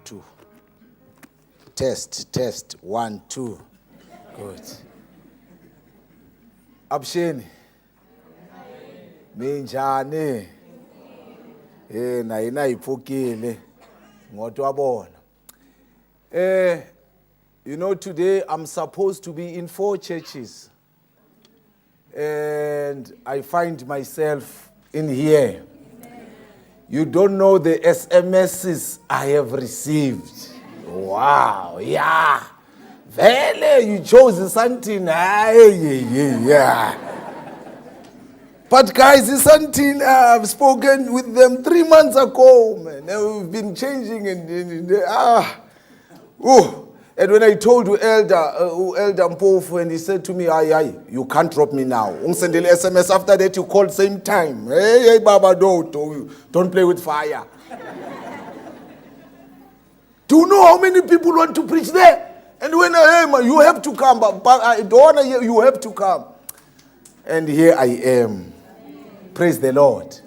2. Test, 1, 2. Good. Absheni. Minjani. Na ina iphukile. Ngoto wabona. You know, today I'm supposed to be in 4 churches. And I find myself in here. You don't know the SMSs I have received. Wow, yeah. Vele, you chose something. Yeah. But guys, it's something I've spoken with them 3 months ago, man. We've been changing And when I told Elder Mpofu, and he said to me, you can't drop me now. Send an SMS after that, you call same time. Hey, Baba, don't play with fire. Do you know how many people want to preach there? And when you have to come, but I don't want to hear, you have to come. And here I am. Praise the Lord.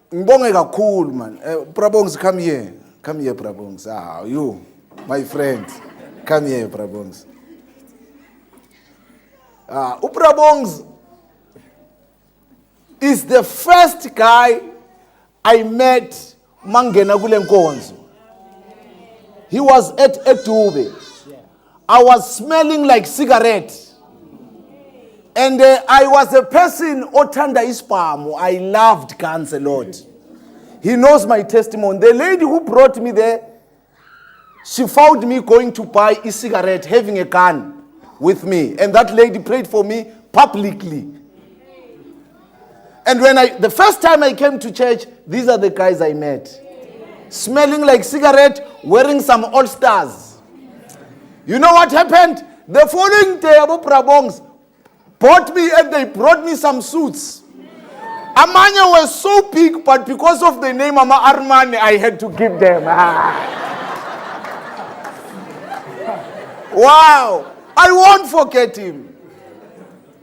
Mbongeka cool, man. Prabongs, come here. Come here, Prabongs. You, my friend. Come here, Prabongs. Prabongs is the first guy I met mangena kule nkonzo. He was at Etube. I was smelling like cigarette. And I was a person otanda ispamu. I loved guns a lot. He knows my testimony. The lady who brought me there, she found me going to buy a cigarette, having a gun with me. And that lady prayed for me publicly. And the first time I came to church, these are the guys I met. Smelling like cigarette, wearing some all-stars. You know what happened? The following day, Abu Prabongs bought me and they brought me some suits. Amanya was so big, but because of the name Ama Armani, I had to give them. Wow. I won't forget him.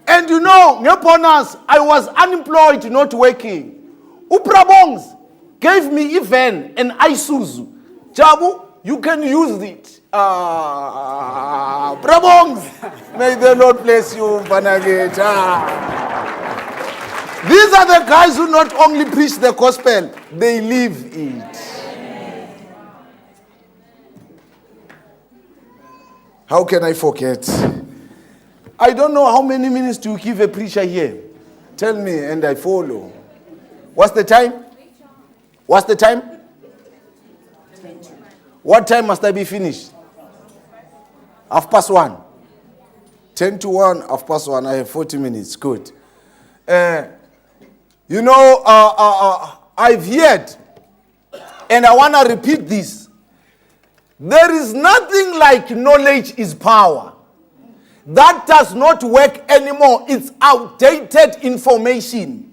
And you know, Ngeponas, I was unemployed, not working. Uprabongs gave me even an Isuzu. Jabu, you can use it. Prabongs, may the Lord bless you, Banageta. These are the guys who not only preach the gospel, they live it. How can I forget? I don't know how many minutes to give a preacher here. Tell me and I follow. What's the time? What's the time? What time must I be finished? 1:30. 10 to 1, 1:30. I have 40 minutes. Good. You know, I've heard, and I want to repeat this. There is nothing like knowledge is power. That does not work anymore. It's outdated information.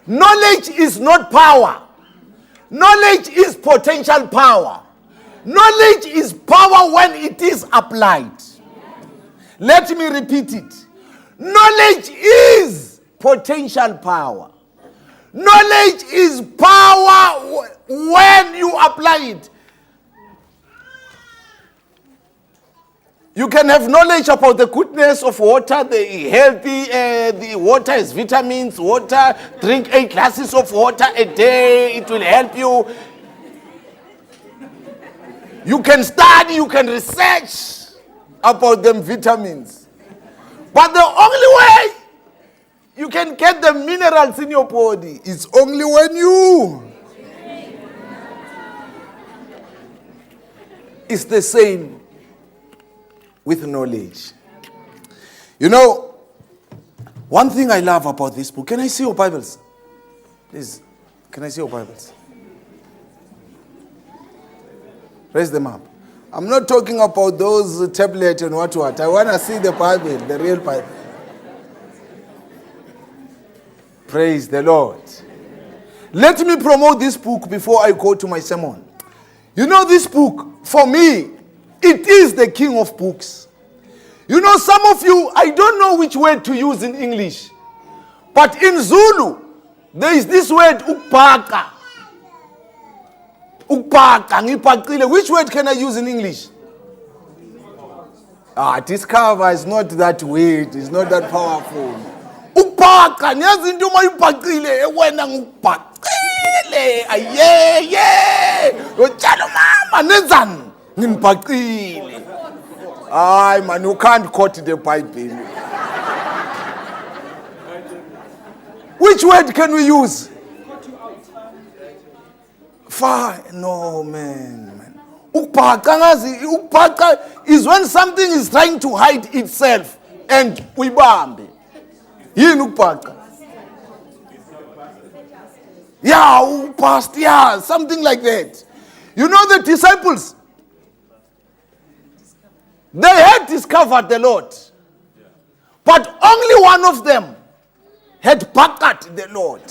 Knowledge is not power. Knowledge is potential power. Knowledge is power when it is applied. Let me repeat it. Knowledge is potential power. Knowledge is power when you apply it. You can have knowledge about the goodness of water, the healthy, the water is vitamins, water, drink 8 glasses of water a day, it will help you. You can study, you can research about them vitamins. But the only way you can get the minerals in your body is only when you. It's the same with knowledge. You know, one thing I love about this book, can I see your Bibles? Please, can I see your Bibles? Raise them up. I'm not talking about those tablets and what. I want to see the Bible, the real Bible. Praise the Lord. Let me promote this book before I go to my sermon. You know, this book, for me, it is the king of books. You know, some of you, I don't know which word to use in English. But in Zulu, there is this word, ukpaka. Ukubhaqa ngibhaqile. Which word can I use in English? Discover is not that weird. It's not that powerful. Ukubhaqa niyazi into uma uyibhaqile wena ngubhaqile. Aye. Utshela mama nenzani? Nginibhaqile. Ay man, you can't quote the Bible. Which word can we use? Fine. No, man. Ukubhaqa is when something is trying to hide itself and uyibambe. Yini ukubhaqa? Yeah, past, yeah, something like that. You know the disciples, they had discovered the Lord, but only one of them had bhaqat the Lord.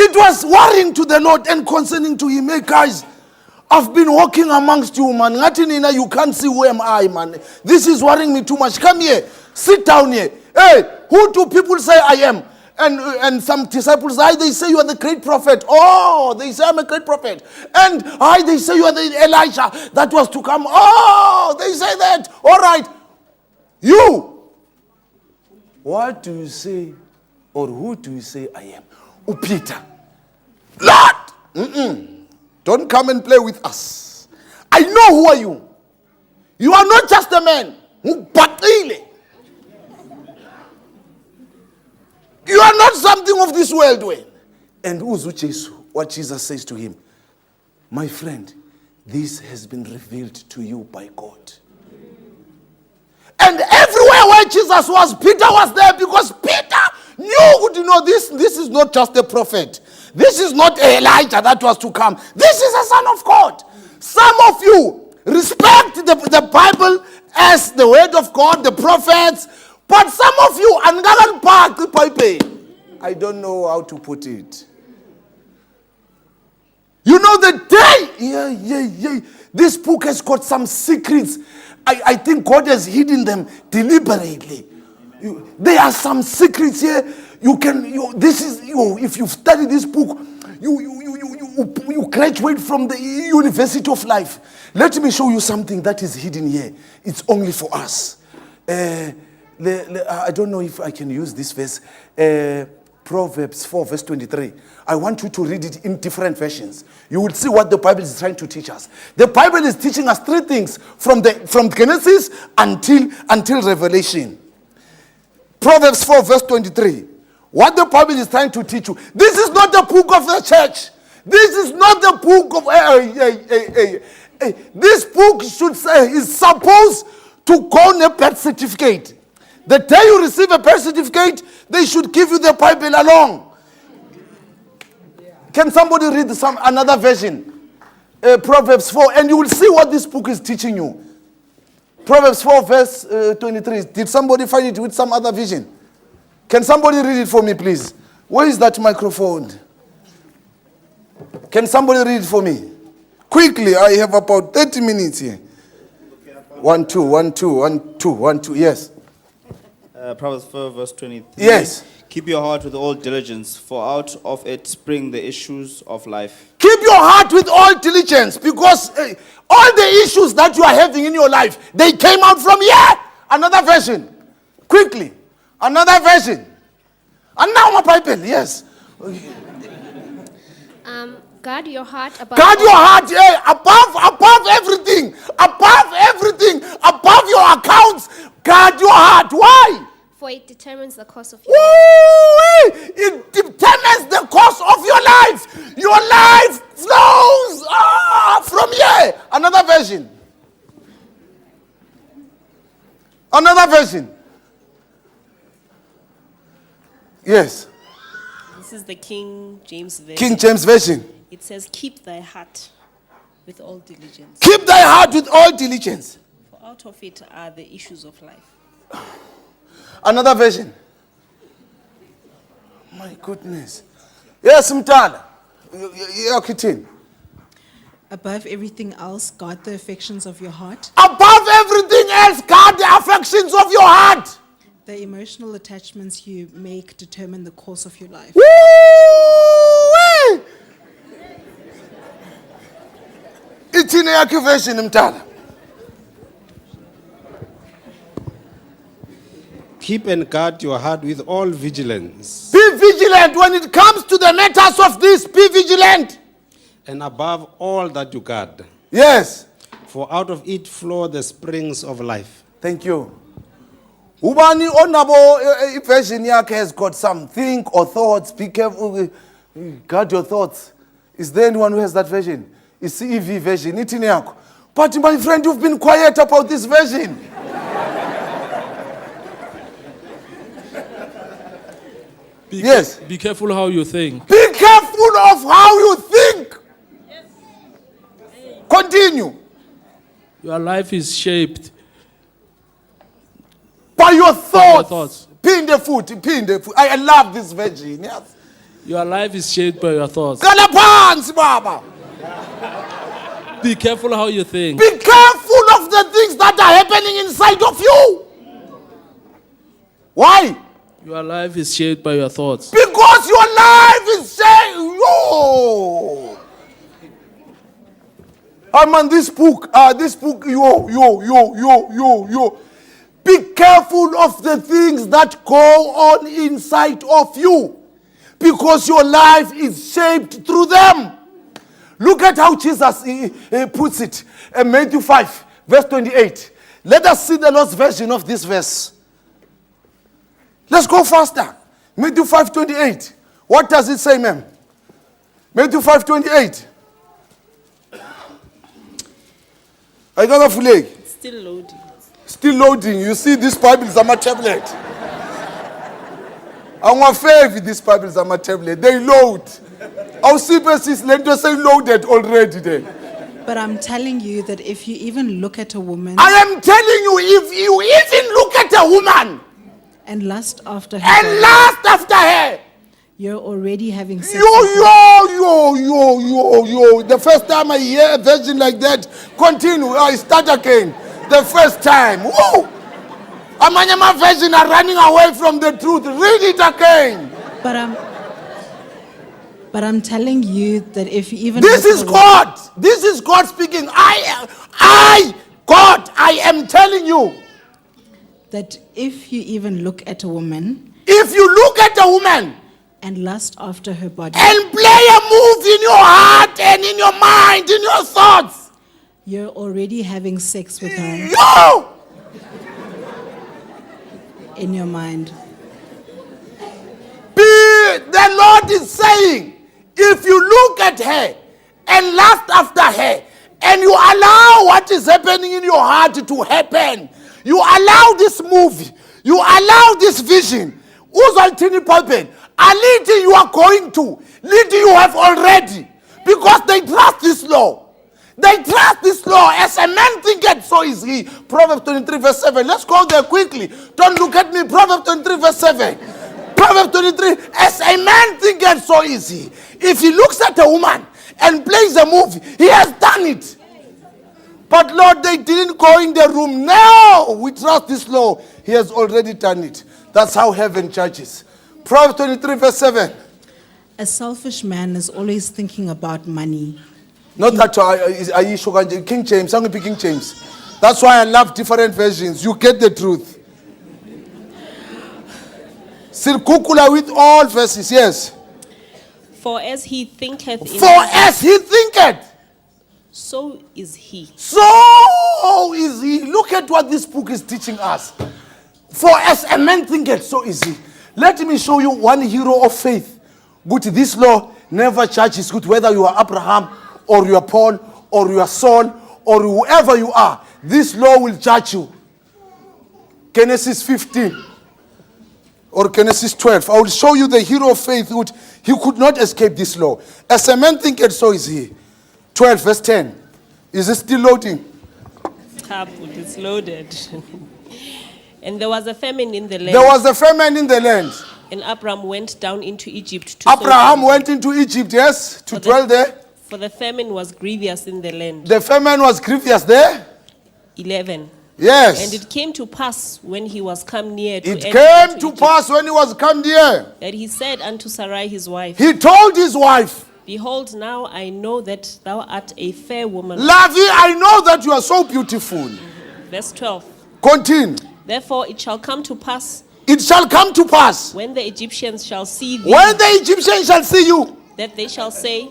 It was worrying to the Lord and concerning to him. Hey guys, I've been walking amongst you, man. You can't see who am I, man. This is worrying me too much. Come here, sit down here. Hey, who do people say I am? And some disciples, they say you are the great prophet. Oh, they say I'm a great prophet. And they say you are the Elijah that was to come. Oh, they say that. All right. You, what do you say, or who do you say I am? Oh, Peter. Lord! Don't come and play with us. I know who are you. You are not just a man. You are not something of this world. And what Jesus says to him, my friend, this has been revealed to you by God. And everywhere where Jesus was, Peter was there, because Peter knew, this is not just a prophet. This is not Elijah that was to come. This is a son of God. Some of you respect the Bible as the word of God, the prophets, but some of you, I don't know how to put it. You know the day, this book has got some secrets. I think God has hidden them deliberately. There are some secrets here. If you study this book, you graduate from the University of Life. Let me show you something that is hidden here. It's only for us. I don't know if I can use this verse. Proverbs 4 verse 23. I want you to read it in different versions. You will see what the Bible is trying to teach us. The Bible is teaching us three things from Genesis until Revelation. Proverbs 4 verse 23. What the Bible is trying to teach you. This is not the book of the church. This is not the book of... This book is supposed to go on a birth certificate. The day you receive a birth certificate, they should give you the Bible along. Can somebody read another version? Proverbs 4, and you will see what this book is teaching you. Proverbs 4 verse 23. Did somebody find it with some other vision? Can somebody read it for me, please? Where is that microphone? Can somebody read it for me? Quickly, I have about 30 minutes here. 1, 2, 1, 2, 1, 2, 1, 2, yes. Proverbs 4 verse 23. Yes. Keep your heart with all diligence, for out of it spring the issues of life. Keep your heart with all diligence, because all the issues that you are having in your life, they came out from here. Another version. Quickly. Another version. And now my Bible, yes. Guard your heart above above everything. Above everything. Above your accounts. Guard your heart. Why? For it determines the course of your life. It determines the course of your life. Your life flows from here. Another version. Another version. Yes. This is the King James Version. King James Version. It says, keep thy heart with all diligence. Keep thy heart with all diligence. For out of it are the issues of life. Another version. My goodness. Yes, Mtala. Yeah, Kitin. Above everything else, guard the affections of your heart. Above everything else, guard the affections of your heart. The emotional attachments you make determine the course of your life. Woo-wee! Ithini yakhe version mtala. Keep and guard your heart with all vigilance, Be vigilant when it comes to the matters of this. Be vigilant. and above all that you guard, Yes. for out of it flow the springs of life. Thank you. Ubani onabo version yakhe has got some think or thoughts. Be careful. Guard your thoughts. Is there anyone who has that version? It's the EV version. Ithini yakho. But my friend, you've been quiet about this version. Yes. Be careful how you think. Be careful of how you think. Continue. Your life is shaped By your thoughts. thoughts. Pin the foot. I love this version. Yes. Your life is shaped by your thoughts. Kala phansi, Baba. Be careful how you think. Be careful of the things that are happening inside of you. Why? Your life is shaped by your thoughts. Because your life is saying, yo. I'm on this book, yo. Be careful of the things that go on inside of you. Because your life is shaped through them. Look at how Jesus puts it. Matthew 5, verse 28. Let us see the Lord's version of this verse. Let's go faster. Matthew 5:28. What does it say, ma'am? Matthew 5:28. I got a flag. Still loading. Still loading. You see, these Bibles are my tablet. I'm a favorite. These Bibles are my tablet. They load. Our CPS lender say loaded already there. But I'm telling you that if you even look at a woman I am telling you, if you even look at a woman and lust after her, and body, lust after her, you're already having sex yo. The first time I hear a version like that, continue. I start again. The first time. Woo! Amanyama version are running away from the truth. Read it again. But I'm telling you that if you even This look is at a God. This is God speaking. God, I am telling you. that if you even look at a woman If you look at a woman and lust after her body, and play a move in your heart and in your mind, in your thoughts, you're already having sex with her yo! in your mind. The Lord is saying, if you look at her and lust after her, and you allow what is happening in your heart to happen, you allow this movie, you allow this vision, Uzaltini Palpen, Aliti you are going to, Liti you have already, because they trust this law. They trust this law. As a man thinketh, so is he. Proverbs 23 verse 7. Let's go there quickly. Don't look at me. Proverbs 23 verse 7. Proverbs 23. As a man thinketh, so is he. If he looks at a woman and plays a movie, he has done it. But Lord, they didn't go in the room. No, we trust this law. He has already done it. That's how heaven judges. Proverbs 23 verse 7. A selfish man is always thinking about money. Not that King James, I'm going to King James. That's why I love different versions. You get the truth. Sirkukula with all verses, yes. For as he thinketh in For as he thinketh, so is he. so is he. Look at what this book is teaching us. For as a man thinketh, so is he. Let me show you one hero of faith. But this law never judges good, whether you are Abraham or you are Paul or you are Saul or whoever you are. This law will judge you. Genesis 15 or Genesis 12. I will show you the hero of faith. He could not escape this law. As a man thinketh, so is he. 12 verse 10. Is it still loading? It's loaded. And there was a famine in the land. There was a famine in the land. And Abraham went down into Egypt to Abraham sojourn. went into Egypt, yes, to dwell there. For the famine was grievous in the land. The famine was grievous there. 11. Yes. And it came to pass when he was come near to It enter came into to Egypt, pass when he was come near. that he said unto Sarai his wife, He told his wife, Behold, now I know that thou art a fair woman. Lavi, I know that you are so beautiful. Verse 12. Continue. Therefore it shall come to pass, It shall come to pass, when the Egyptians shall see thee, when the Egyptians shall see you, that they shall say,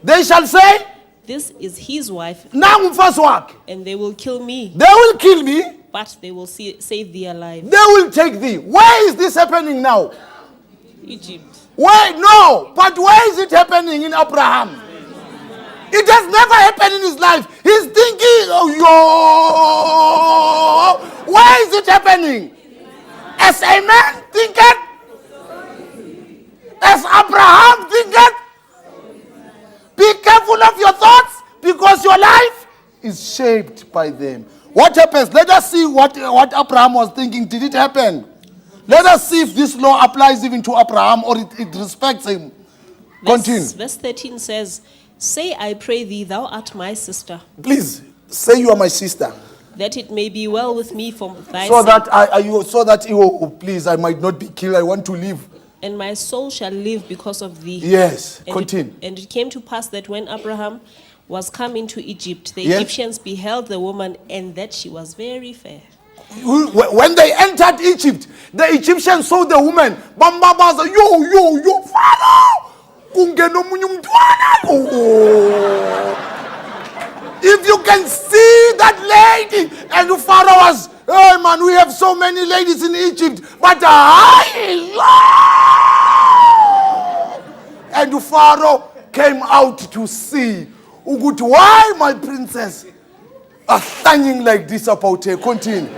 they shall say, This is his wife, Nangu mfazi wake. and they will kill me, They will kill me. but they will save thee alive. They will take thee. Where is this happening now? Egypt. Where? No. But where is it happening in Abraham? It has never happened in his life. He's thinking, oh, yo. Where is it happening? As a man thinketh, as Abraham thinketh. Be careful of your thoughts, because your life is shaped by them. What happens? Let us see what Abraham was thinking. Did it happen? Let us see if this law applies even to Abraham, or it respects him. Continue. Verse 13 says, Say, I pray thee, thou art my sister, Please say you are my sister, that it may be well with me for thy so sake, that please, I might not be killed. I want to live. and my soul shall live because of thee. Yes. And Continue. and it came to pass that when Abraham was come into Egypt, the Yes. Egyptians beheld the woman, and that she was very fair. When they entered Egypt, the Egyptians saw the woman. Bambabaza, yo, Pharaoh! Kungena omunye umntwana. Oh. If you can see that lady, and Pharaoh was, hey man, we have so many ladies in Egypt, but and Pharaoh came out to see, why my princess are standing like this about her. Continue.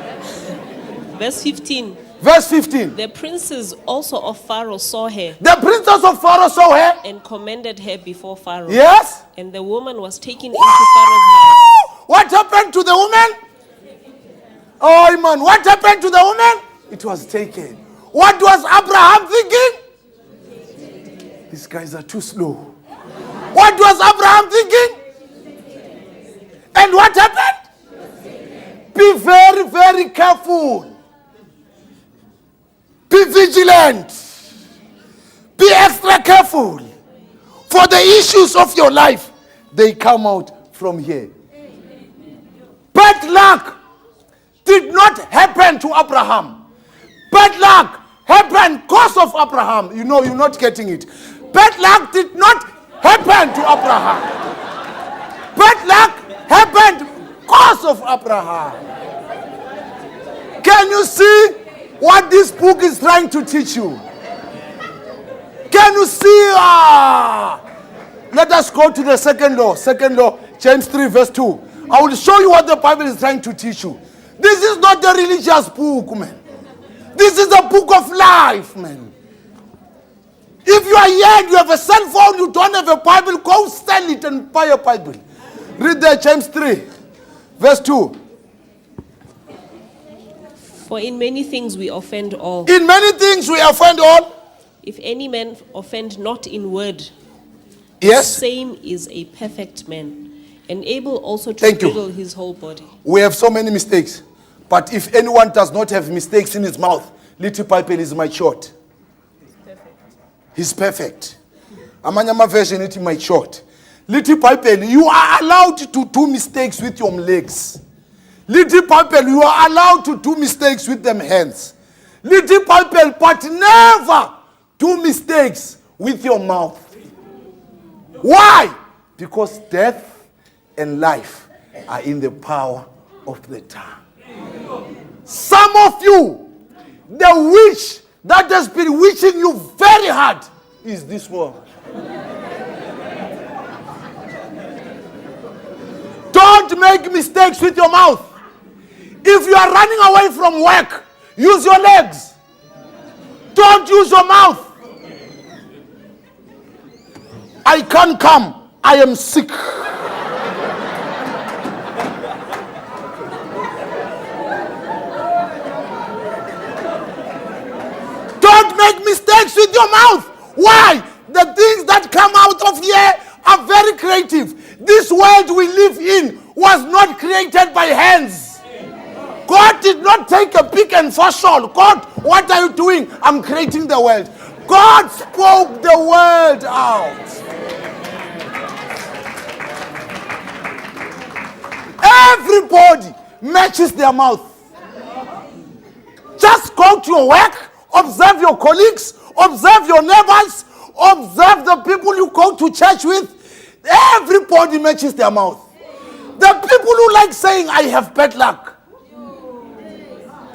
Verse 15. Verse 15. The princes also of Pharaoh saw her, The princess of Pharaoh saw her. and commended her before Pharaoh. Yes. And the woman was taken into Pharaoh's house. What happened to the woman? Oh man, what happened to the woman? It was taken. What was Abraham thinking? These guys are too slow. What was Abraham thinking? And what happened? Be very, very careful. Be vigilant. Be extra careful. For the issues of your life, they come out from here. Bad luck did not happen to Abraham. Bad luck happened because of Abraham. You know, you're not getting it. Bad luck did not happen to Abraham. Bad luck happened because of Abraham. Can you see what this book is trying to teach you? Can you see? Let us go to the second law. Second law, James 3 verse 2. I will show you what the Bible is trying to teach you. This is not a religious book, man. This is a book of life, man. If you are here and you have a cell phone, you don't have a Bible, go sell it and buy a Bible. Read there, James 3 verse 2. For in many things we offend all. In many things we offend all. If any man offend not in word, Yes. same is a perfect man, and able also to Thank you. bridle his whole body. We have so many mistakes. But if anyone does not have mistakes in his mouth, little Bible is my short. He's perfect. Amanyama version it my short. Little Bible, you are allowed to do mistakes with your legs. Little Bible, you are allowed to do mistakes with them hands. Little Bible, but never do mistakes with your mouth. Why? Because death and life are in the power of the tongue. Some of you, the witch that has been witching you very hard is this one. Don't make mistakes with your mouth. If you are running away from work, use your legs. Don't use your mouth. I can't come. I am sick. Don't make mistakes with your mouth. Why? The things that come out of here are very creative. This world we live in was not created by hands. God did not take a pick and shawl. God, what are you doing? I'm creating the world. God spoke the word out. Everybody matches their mouth. Just go to your work, observe your colleagues, observe your neighbors, observe the people you go to church with. Everybody matches their mouth. The people who like saying, I have bad luck.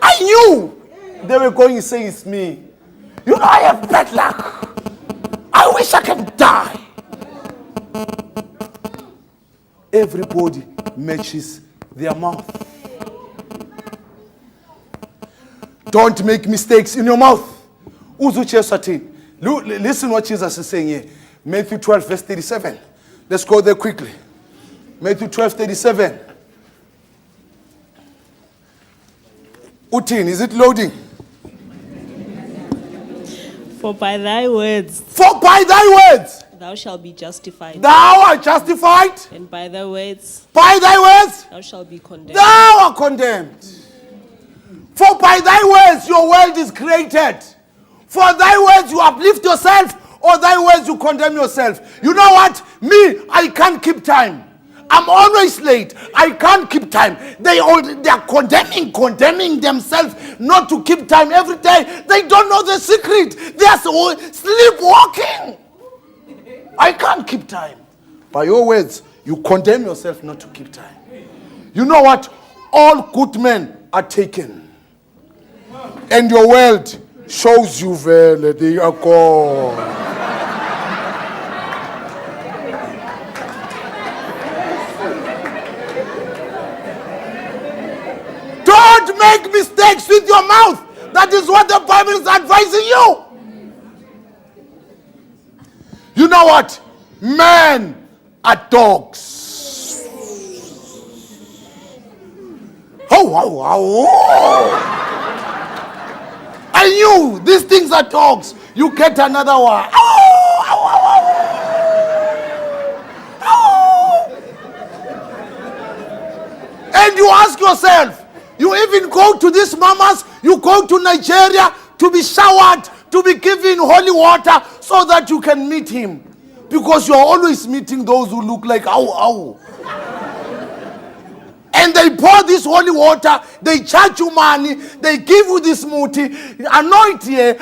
I knew they were going to say it's me. You know, I have bad luck. I wish I can die. Everybody matches their mouth. Don't make mistakes in your mouth. Listen what Jesus is saying here. Matthew 12, verse 37. Let's go there quickly. Matthew 12, 37. Utin, is it loading? For by thy words Thou shalt be justified. Thou art justified. And by thy words By thy words thou shalt be condemned. thou art condemned. For by thy words your world is created. For thy words you uplift yourself, or thy words you condemn yourself. You know what? Me, I can't keep time. I'm always late. I can't keep time. They are condemning themselves not to keep time every day. They don't know the secret. They are sleepwalking. I can't keep time. By your words, you condemn yourself not to keep time. You know what? All good men are taken. And your world shows you where they are gone. Don't make mistakes with your mouth. That is what the Bible is advising you. You know what? Men are dogs. Oh. I knew these things are dogs. You get another one. And you ask yourself, you even go to these mamas, you go to Nigeria to be showered, to be given holy water so that you can meet him. Because you're always meeting those who look like ow. And they pour this holy water, they charge you money, they give you this muti, anoint here,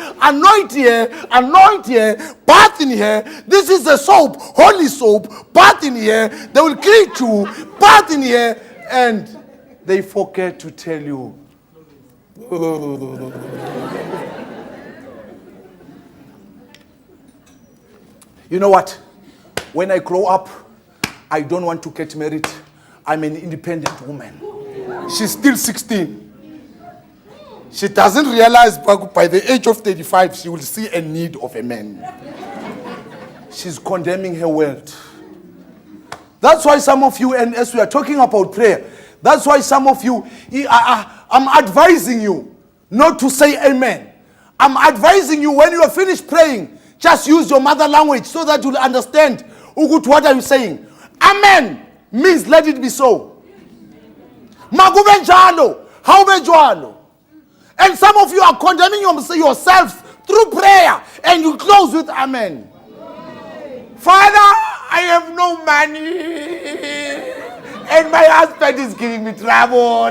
bath in here. This is the soap, holy soap, bath in here. They will greet you, bath in here, and they forget to tell you. You know what? When I grow up, I don't want to get married. I'm an independent woman. She's still 16. She doesn't realize by the age of 35, she will see a need of a man. She's condemning her world. That's why some of you, and as we are talking about prayer, that's why some of you, I'm advising you not to say amen. I'm advising you when you are finished praying, just use your mother language so that you'll understand. Ugut, what are you saying? Amen means let it be so. Magube njalo, hawube njalo. And some of you are condemning yourselves through prayer, and you close with amen. Father, I have no money, and my husband is giving me trouble.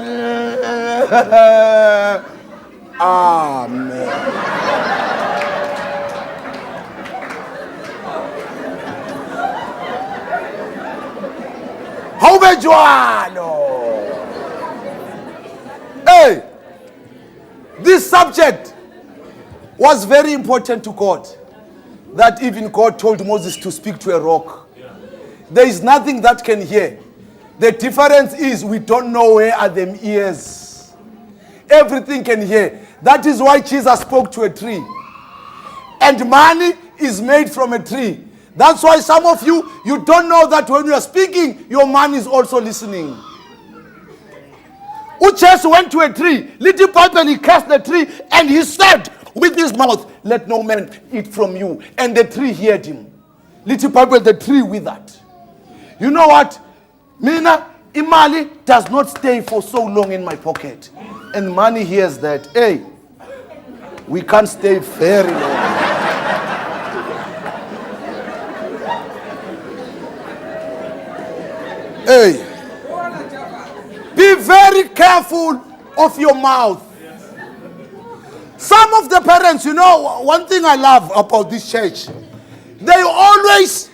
Amen. Hey, this subject was very important to God, that even God told Moses to speak to a rock. There is nothing that can hear. The difference is we don't know where are them ears. Everything can hear. That is why Jesus spoke to a tree. And money is made from a tree. That's why some of you don't know that when you are speaking, your man is also listening. Uches went to a tree. Little Bible, he cast the tree, and he said with his mouth, let no man eat from you. And the tree heard him. Little Bible, the tree withered. You know what? Mina, imali does not stay for so long in my pocket. and money hears that, hey, we can't stay very long. Hey, be very careful of your mouth. Some of the parents, you know, one thing I love about this church, they always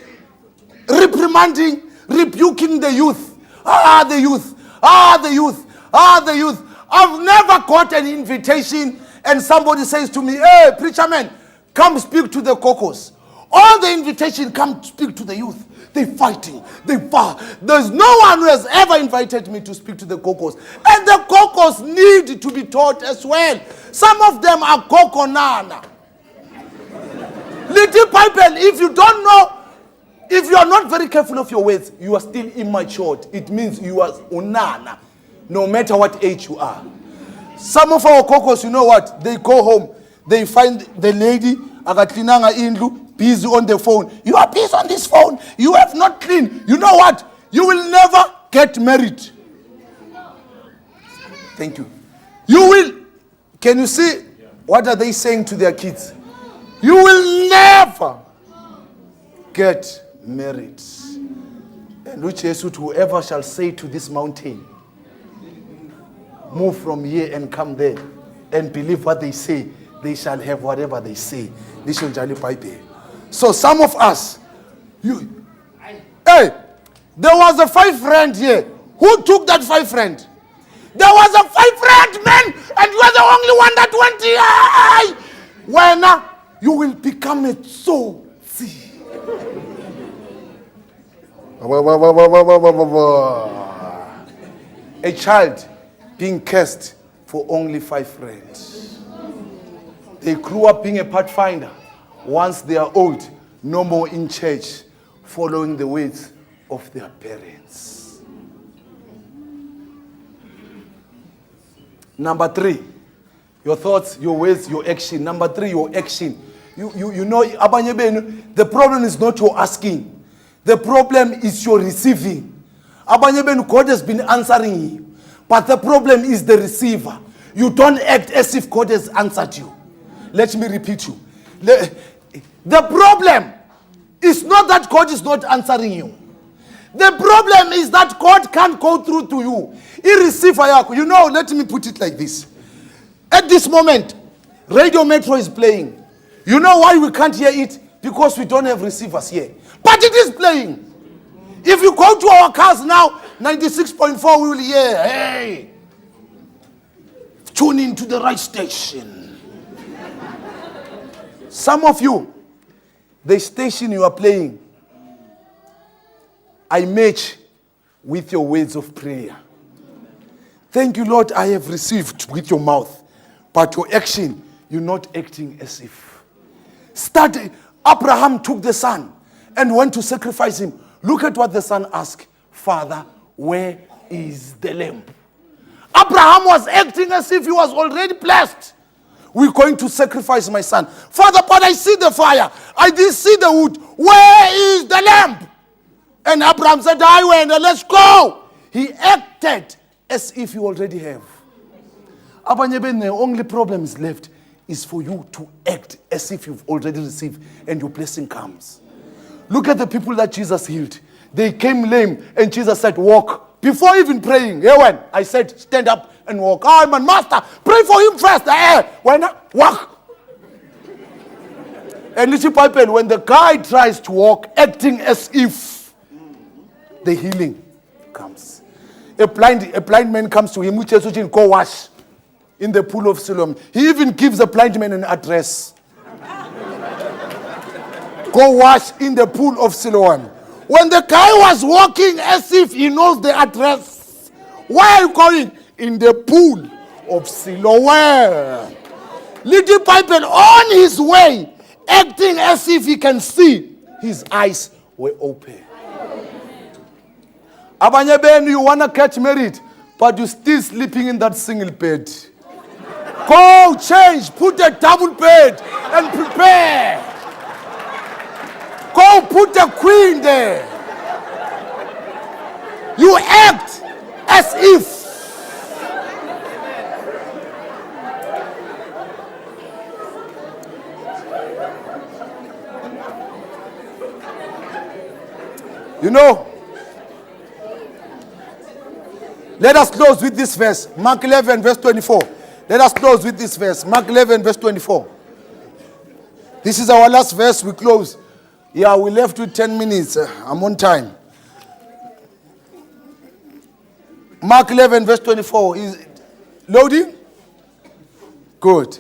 reprimanding, rebuking the youth. The youth. The youth. The youth. I've never got an invitation and somebody says to me, hey, preacher man, come speak to the caucus. All the invitation, come speak to the youth. They're fighting. There's no one who has ever invited me to speak to the caucus. And the caucus need to be taught as well. Some of them are coconana. Little people, if you don't know, if you are not very careful of your words, you are still immature. It means you are unana, no matter what age you are. Some of our caucus, you know what? They go home, they find the lady, agaklinanga indlu, busy on the phone. You are busy on this phone. You have not cleaned. You know what? You will never get married. Thank you. You will. Can you see? What are they saying to their kids? You will never get married. And which is whoever shall say to this mountain, move from here and come there, and believe what they say, they shall have whatever they say. This shall jolly pipe. So some of us, hey, there was a 5 rand here. Who took that 5 rand? There was a 5 rand, man, and you are the only one that went here. When you will become a soul. See. A child being cursed for only 5 rand. They grew up being a pathfinder. Once they are old, no more in church, following the ways of their parents. Number 3, your thoughts, your ways, your action. Number 3, your action. You know, the problem is not your asking. The problem is your receiving. God has been answering you. But the problem is the receiver. You don't act as if God has answered you. Let me repeat you. The problem is not that God is not answering you. The problem is that God can't go through to you. You know, let me put it like this. At this moment, Radio Metro is playing. You know why we can't hear it? Because we don't have receivers here. But it is playing. If you go to our cars now, 96.4, we will hear, hey, tune in to the right station. Some of you, the station you are playing, I match with your words of prayer. Thank you, Lord, I have received with your mouth. But your action, you're not acting as if. Abraham took the son and went to sacrifice him. Look at what the son asked. Father, where is the lamb? Abraham was acting as if he was already blessed. We're going to sacrifice my son. Father, but I see the fire. I didn't see the wood. Where is the lamb? And Abraham said, I went, let's go. He acted as if you already have. The only problem is left is for you to act as if you've already received and your blessing comes. Look at the people that Jesus healed. They came lame and Jesus said, walk. Before even praying, I said, stand up and walk. Oh, man, master, pray for him first. Why not? Walk. And little people, when the guy tries to walk, acting as if the healing comes. A blind man comes to him, which is go wash in the pool of Siloam. He even gives the blind man an address. Go wash in the pool of Siloam. When the guy was walking as if he knows the address, why are you going? In the pool of Siloam. Little people on his way, acting as if he can see, his eyes were open. Abanye, you want to catch married, but you're still sleeping in that single bed. Go change, put a double bed and prepare. Go put a queen there. You act as if. You know, let us close with this verse. Mark 11, verse 24. Let us close with this verse. Mark 11, verse 24. This is our last verse. We close. Yeah, we left with 10 minutes. I'm on time. Mark 11, verse 24. Is it loading? Good.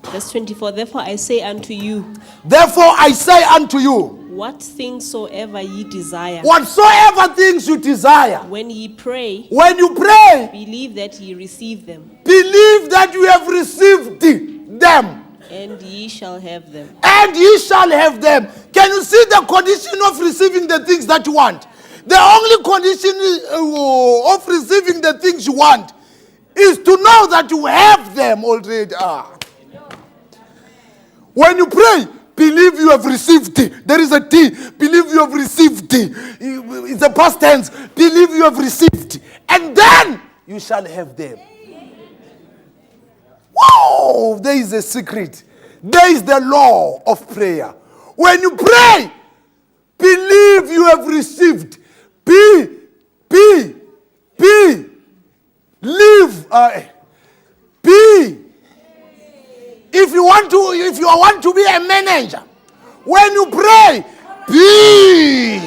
Verse 24. Therefore I say unto you, Therefore I say unto you, what things soever ye desire, whatsoever things you desire, when ye pray, when you pray, believe that ye receive them, believe that you have received them, and ye shall have them. and ye shall have them. Can you see the condition of receiving the things that you want? The only condition of receiving the things you want is to know that you have them already. When you pray, believe you have received. There is a T. Believe you have received. It's a past tense. Believe you have received. And then you shall have them. Wow! There is a secret. There is the law of prayer. When you pray, believe you have received. Live. If you want to be a manager, when you pray, be.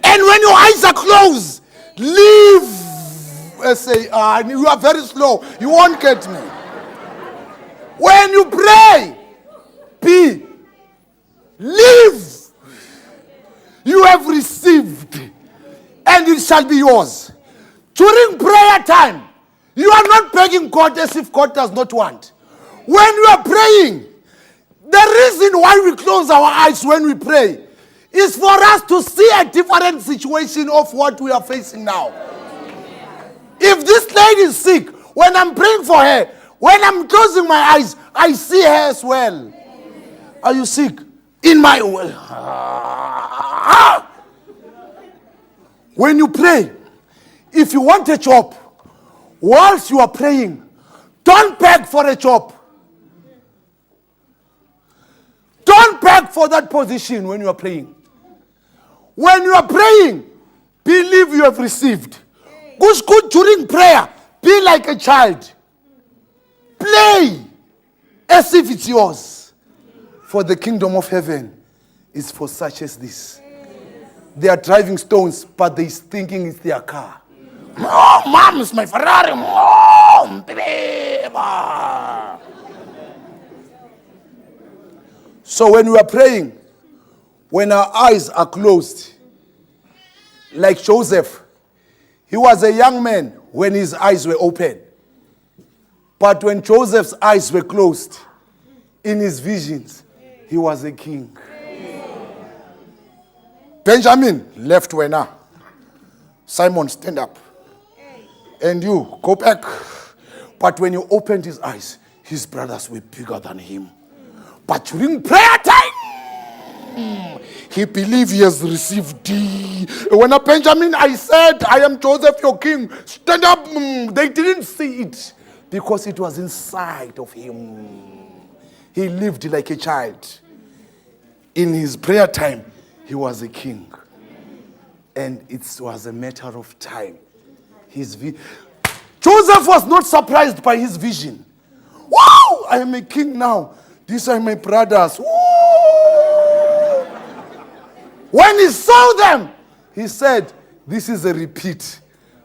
And when your eyes are closed, live. Say, you are very slow. You won't get me. When you pray, be. Live. You have received, and it shall be yours. During prayer time, you are not begging God as if God does not want. When you are praying, the reason why we close our eyes when we pray is for us to see a different situation of what we are facing now. If this lady is sick, when I'm praying for her, when I'm closing my eyes, I see her as well. Are you sick? In my way. When you pray, if you want a job, whilst you are praying, don't beg for a job. Don't beg for that position when you are praying. When you are praying, believe you have received. Good during prayer, be like a child. Play as if it's yours. For the kingdom of heaven is for such as this. They are driving stones, but they're thinking it's their car. Oh, Mom, it's my Ferrari. Oh, baby. So when we are praying, when our eyes are closed, like Joseph, he was a young man when his eyes were open. But when Joseph's eyes were closed, in his visions, he was a king. Benjamin left Wena. Simon, stand up. And you, go back. But when he opened his eyes, his brothers were bigger than him. But during prayer time, he believed he has received. When a Benjamin, I said, I am Joseph, your king. Stand up. They didn't see it because it was inside of him. He lived like a child. In his prayer time, he was a king. And it was a matter of time. Joseph was not surprised by his vision. Wow, I am a king now. These are my brothers. Woo! When he saw them, he said, this is a repeat.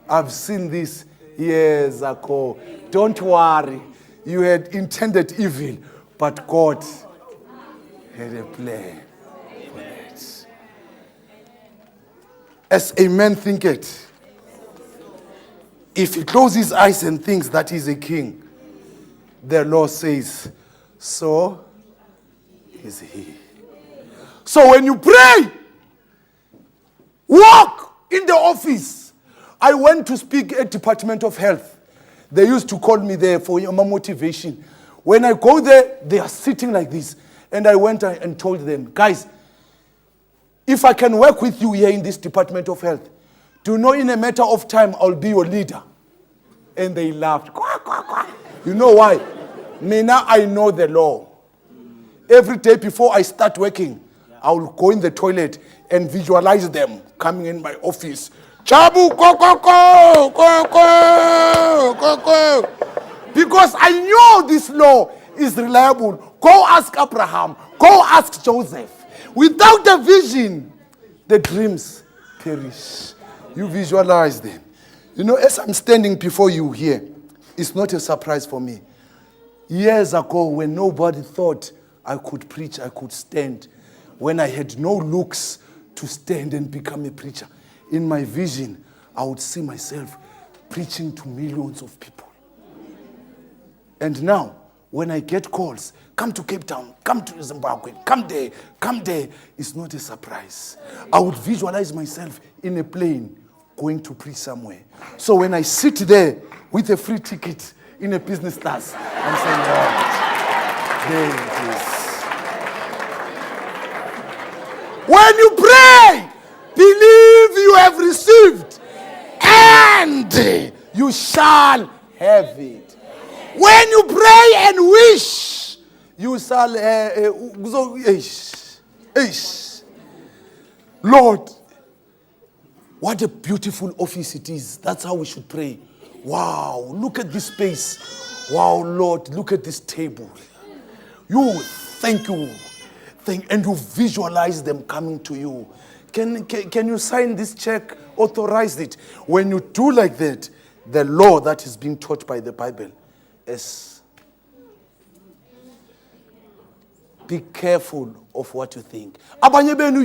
I've seen this years ago. Don't worry. You had intended evil, but God had a plan for that. As a man thinketh, if he closes his eyes and thinks that he's a king, the law says, so is he. So when you pray, walk in the office. I went to speak at Department of Health. They used to call me there for my motivation. When I go there, they are sitting like this. And I went and told them, guys, if I can work with you here in this Department of Health, do you know in a matter of time I'll be your leader? And they laughed. You know why? Mina, I know the law. Every day before I start working, I will go in the toilet and visualize them coming in my office. Jabu, go, go, go, go, go, go, go. Because I know this law is reliable. Go ask Abraham. Go ask Joseph. Without the vision, the dreams perish. You visualize them. You know, as I'm standing before you here, it's not a surprise for me. Years ago, when nobody thought I could preach, I could stand, when I had no looks to stand and become a preacher, in my vision, I would see myself preaching to millions of people. And now, when I get calls, come to Cape Town, come to Zimbabwe, come there, it's not a surprise. I would visualize myself in a plane going to preach somewhere. So when I sit there with a free ticket in a business class, I'm saying, Lord, there it is. When you pray, believe you have received, and you shall have it. When you pray and wish, you shall. Lord, what a beautiful office it is. That's how we should pray. Wow, look at this space. Wow, Lord, look at this table. You, thank you. And you visualize them coming to you. Can you sign this check, authorize it? When you do like that, the law that is being taught by the Bible is be careful of what you think. Abanye benu,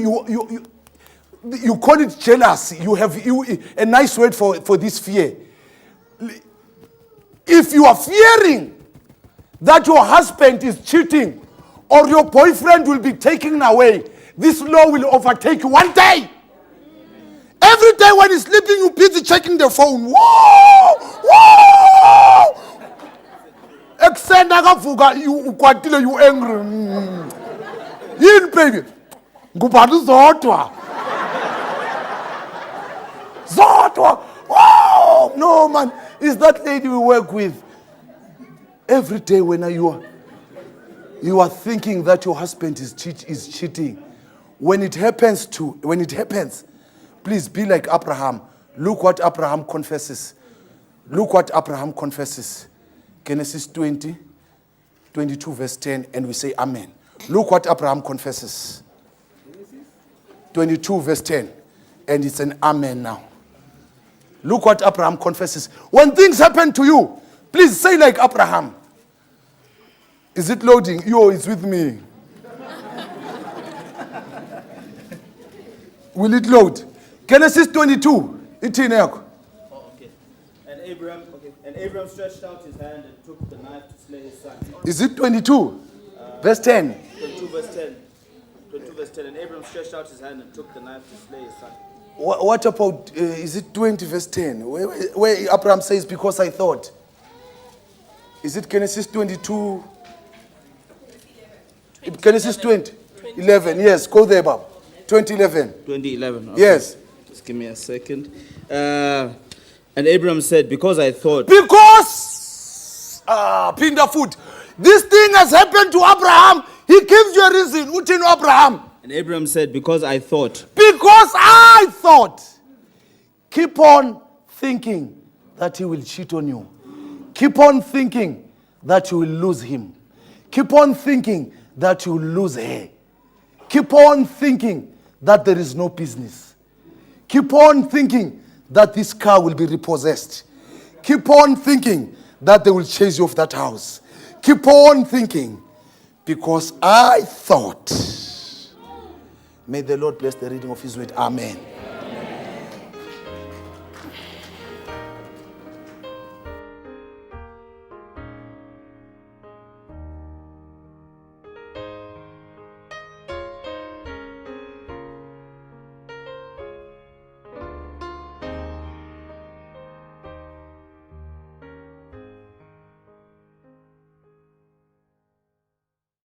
you call it jealousy. You have a nice word for this fear. If you are fearing that your husband is cheating or your boyfriend will be taken away, this law will overtake you one day. Every day when he's sleeping, you're busy checking the phone. Whoa! Whoa! Except you ukwatile, you angry. Yin baby. Ngubadu zodwa. Zodwa. Whoa! No man, it's that lady we work with. Every day when you are thinking that your husband is cheating. When it happens, please be like Abraham. Look what Abraham confesses. Look what Abraham confesses. Genesis 20, 22 verse 10, and we say amen. Look what Abraham confesses. 22 verse 10, and it's an amen now. Look what Abraham confesses. When things happen to you, please say like Abraham. Is it loading? Yo, it's with me. Will it load? Genesis 22. It's in there. Oh, okay. And Abraham stretched out his hand and took the knife to slay his son. Is it 22? Verse 10. 22 verse 10. 22 verse 10. And Abraham stretched out his hand and took the knife to slay his son. What about, is it 20 verse 10? Where Abraham says, because I thought. Is it Genesis 22? Genesis 20. 11. Yes, go there, Bob. 2011. 2011. Okay. Yes. Just give me a second. And Abraham said, because I thought. Because, Pinda food. This thing has happened to Abraham. He gives you a reason. Utin Abraham. And Abraham said, because I thought. Because I thought. Keep on thinking that he will cheat on you. Keep on thinking that you will lose him. Keep on thinking that you will lose her. Keep on thinking that there is no business. Keep on thinking that this car will be repossessed. Keep on thinking that they will chase you off that house. Keep on thinking, because I thought. May the Lord bless the reading of his word. Amen.